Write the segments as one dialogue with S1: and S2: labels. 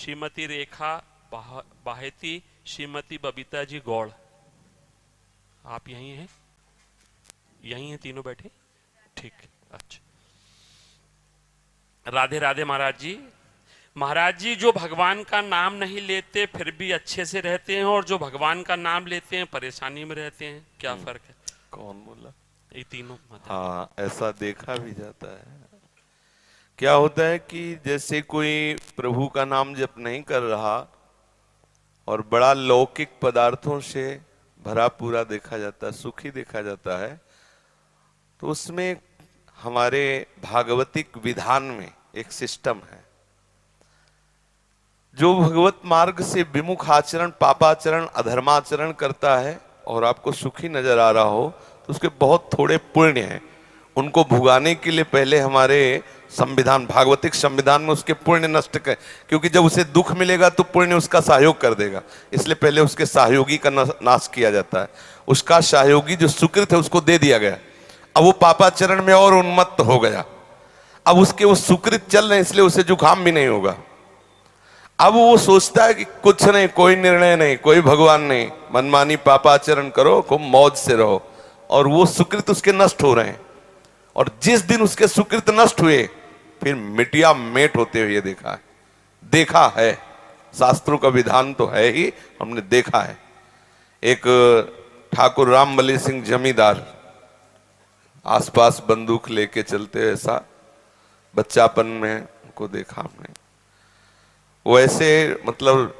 S1: श्रीमती रेखा बाहेती, श्रीमती बबीता जी गौड़। आप यहीं हैं? यहीं हैं तीनों बैठे? ठीक, अच्छा। राधे राधे महाराज जी। महाराज जी, जो भगवान का नाम नहीं लेते फिर भी अच्छे से रहते हैं, और जो भगवान का नाम लेते हैं परेशानी में रहते हैं, क्या फर्क है?
S2: कौन बोला?
S1: ये तीनों।
S2: हाँ, ऐसा देखा भी जाता है। क्या होता है कि जैसे कोई प्रभु का नाम जप नहीं कर रहा और बड़ा लौकिक पदार्थों से भरा पूरा देखा जाता है, सुखी देखा जाता है, तो उसमें हमारे भागवतिक विधान में एक सिस्टम है। जो भगवत मार्ग से विमुख आचरण, पापाचरण, अधर्माचरण करता है और आपको सुखी नजर आ रहा हो, तो उसके बहुत थोड़े पुण्य हैं। उनको भुगाने के लिए पहले हमारे संविधान, भागवतिक संविधान में उसके पुण्य नष्ट कर, क्योंकि जब उसे दुख मिलेगा तो पुण्य उसका सहयोग कर देगा, इसलिए पहले उसके सहयोगी का नाश किया जाता है। उसका सहयोगी जो सुकृत है उसको दे दिया गया। अब वो पापाचरण में और उन्मत्त हो गया। अब उसके वो सुकृत चल रहे हैं, इसलिए उसे जुकाम भी नहीं होगा। अब वो सोचता है कि कुछ नहीं, कोई निर्णय नहीं, कोई भगवान नहीं, मनमानी पापाचरण करो, खूब मौज से रहो, और वो सुकृत उसके नष्ट हो रहे हैं। और जिस दिन उसके सुकृत नष्ट हुए फिर मिटिया मेट होते हुए देखा है। शास्त्रों का विधान तो है ही, हमने देखा है। एक ठाकुर रामबली सिंह जमींदार आसपास बंदूक लेके चलते, ऐसा बच्चापन में उनको देखा हमने। वो ऐसे मतलब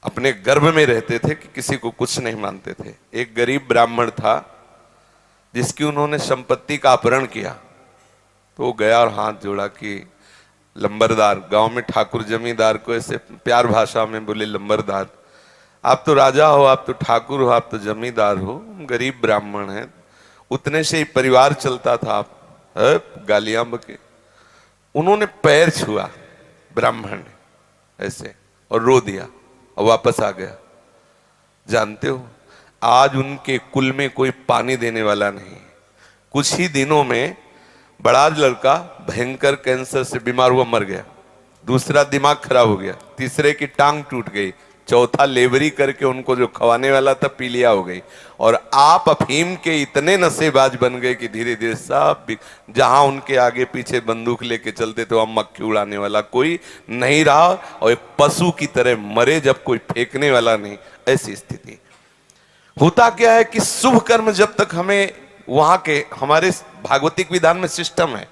S2: अपने गर्भ में रहते थे कि किसी को कुछ नहीं मानते थे। एक गरीब ब्राह्मण था जिसकी उन्होंने संपत्ति का अपहरण किया, तो वो गया और हाथ जोड़ा कि लंबरदार, गांव में ठाकुर जमींदार को ऐसे प्यार भाषा में बोले, लंबरदार, आप तो राजा हो, आप तो ठाकुर हो, आप तो जमींदार हो, गरीब ब्राह्मण हैं, उतने से ही परिवार चलता था, आप गालियां बके। उन्होंने पैर छुआ ब्राह्मण ने ऐसे और रो दिया और वापस आ गया। जानते हो, आज उनके कुल में कोई पानी देने वाला नहीं। कुछ ही दिनों में बड़ा लड़का भयंकर कैंसर से बीमार हुआ, मर गया। दूसरा दिमाग खराब हो गया, तीसरे की टांग टूट गई, चौथा लेबरी करके उनको जो खवाने वाला था पीलिया हो गई। और आप अफीम के इतने नशेबाज बन गए कि धीरे धीरे सब, जहां उनके आगे पीछे बंदूक लेके चलते थे वहां मक्खी उड़ाने वाला कोई नहीं रहा, और एक पशु की तरह मरे जब कोई फेंकने वाला नहीं, ऐसी स्थिति। होता क्या है कि शुभ कर्म जब तक हमें वहां के, हमारे भागवतिक विधान में सिस्टम है,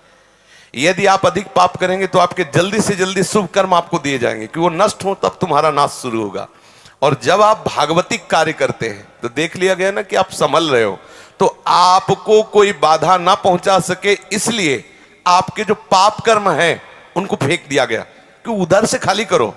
S2: यदि आप अधिक पाप करेंगे तो आपके जल्दी से जल्दी शुभ कर्म आपको दिए जाएंगे कि वो नष्ट हो, तब तुम्हारा नाश शुरू होगा। और जब आप भागवतिक कार्य करते हैं तो देख लिया गया ना कि आप संभल रहे हो, तो आपको कोई बाधा ना पहुंचा सके, इसलिए आपके जो पाप कर्म है उनको फेंक दिया गया कि उधर से खाली करो।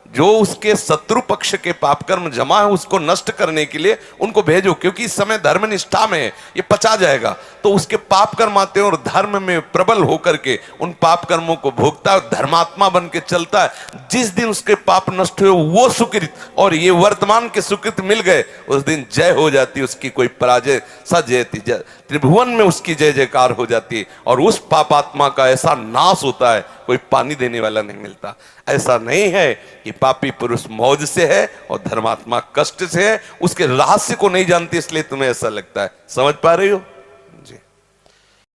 S2: जो उसके शत्रु पक्ष के पाप कर्म जमा है उसको नष्ट करने के लिए उनको भेजो, क्योंकि इस समय धर्म निष्ठा में है, ये पचा जाएगा। तो उसके पाप कर्म आते हैं और धर्म में प्रबल होकर के उन पाप कर्मों को भोगता है, धर्मात्मा बन के चलता है। जिस दिन उसके पाप नष्ट हुए वो सुकृत और ये वर्तमान के सुकृत मिल गए, उस दिन जय हो जाती, उसकी कोई पराजय सजयती, त्रिभुवन में उसकी जय जयकार हो जाती है। और उस पापात्मा का ऐसा नाश होता है, कोई पानी देने वाला नहीं मिलता। ऐसा नहीं है कि पापी पुरुष मौज से है और धर्मात्मा कष्ट से है, उसके रहस्य को नहीं जानती, इसलिए तुम्हें ऐसा लगता है। समझ पा रही हो?